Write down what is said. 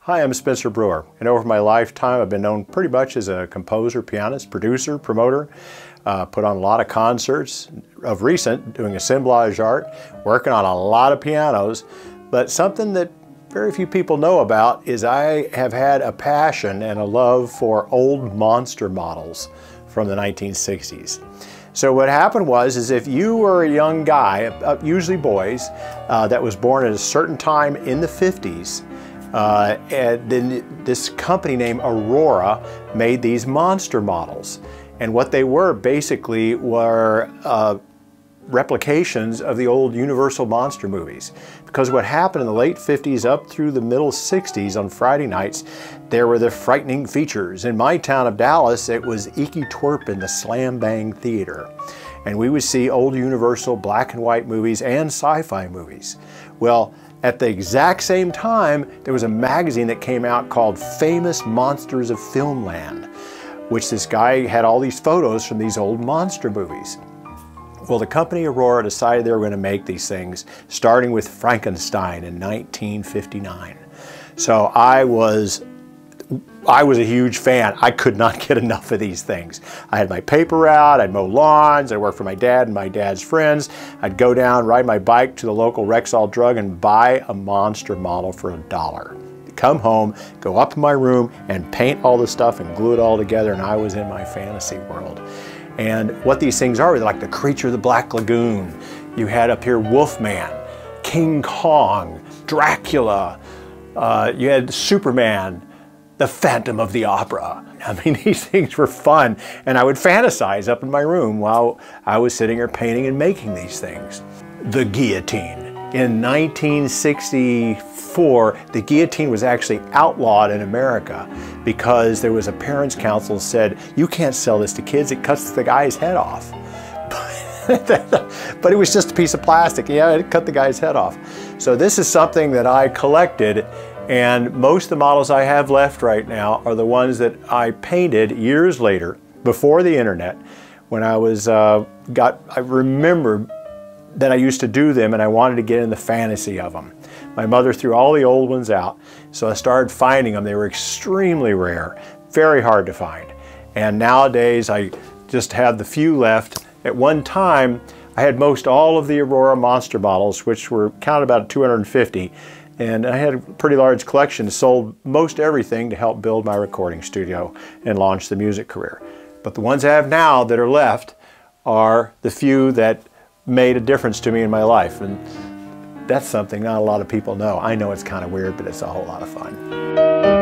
Hi, I'm Spencer Brewer, and over my lifetime I've been known pretty much as a composer, pianist, producer, promoter, put on a lot of concerts, of recent doing assemblage art, working on a lot of pianos, but something that very few people know about is I have had a passion and a love for old monster models from the 1960s. So what happened was if you were a young guy, usually boys, that was born at a certain time in the 50s, and then this company named Aurora made these monster models. And what they were basically were replications of the old Universal monster movies. Because what happened in the late 50s up through the middle 60s on Friday nights, there were the frightening features. In my town of Dallas, it was Eeky Twerp in the Slam Bang Theater. And we would see old Universal black and white movies and sci-fi movies. Well, at the exact same time, there was a magazine that came out called Famous Monsters of Filmland, which this guy had all these photos from these old monster movies. Well, the company Aurora decided they were going to make these things, starting with Frankenstein in 1959. So I was a huge fan. I could not get enough of these things. I had my paper route, I'd mow lawns, I worked for my dad and my dad's friends. I'd go down, ride my bike to the local Rexall Drug and buy a monster model for $1. Come home, go up in my room and paint all the stuff and glue it all together, and I was in my fantasy world. And what these things are, like the Creature of the Black Lagoon. You had up here Wolfman, King Kong, Dracula, you had Superman, the Phantom of the Opera. I mean, these things were fun, and I would fantasize up in my room while I was sitting here painting and making these things. The guillotine. In 1964, the guillotine was actually outlawed in America because there was a parents' council that said, you can't sell this to kids, it cuts the guy's head off. But it was just a piece of plastic. Yeah, it cut the guy's head off. So this is something that I collected, and most of the models I have left right now are the ones that I painted years later, before the internet, when I was, I remember that I used to do them and I wanted to get in the fantasy of them. My mother threw all the old ones out, so I started finding them. They were extremely rare, very hard to find. And nowadays I just have the few left. At one time, I had most all of the Aurora monster models, which were counted about 250. And I had a pretty large collection, sold most everything to help build my recording studio and launch the music career. But the ones I have now that are left are the few that made a difference to me in my life. And that's something not a lot of people know. I know it's kind of weird, but it's a whole lot of fun.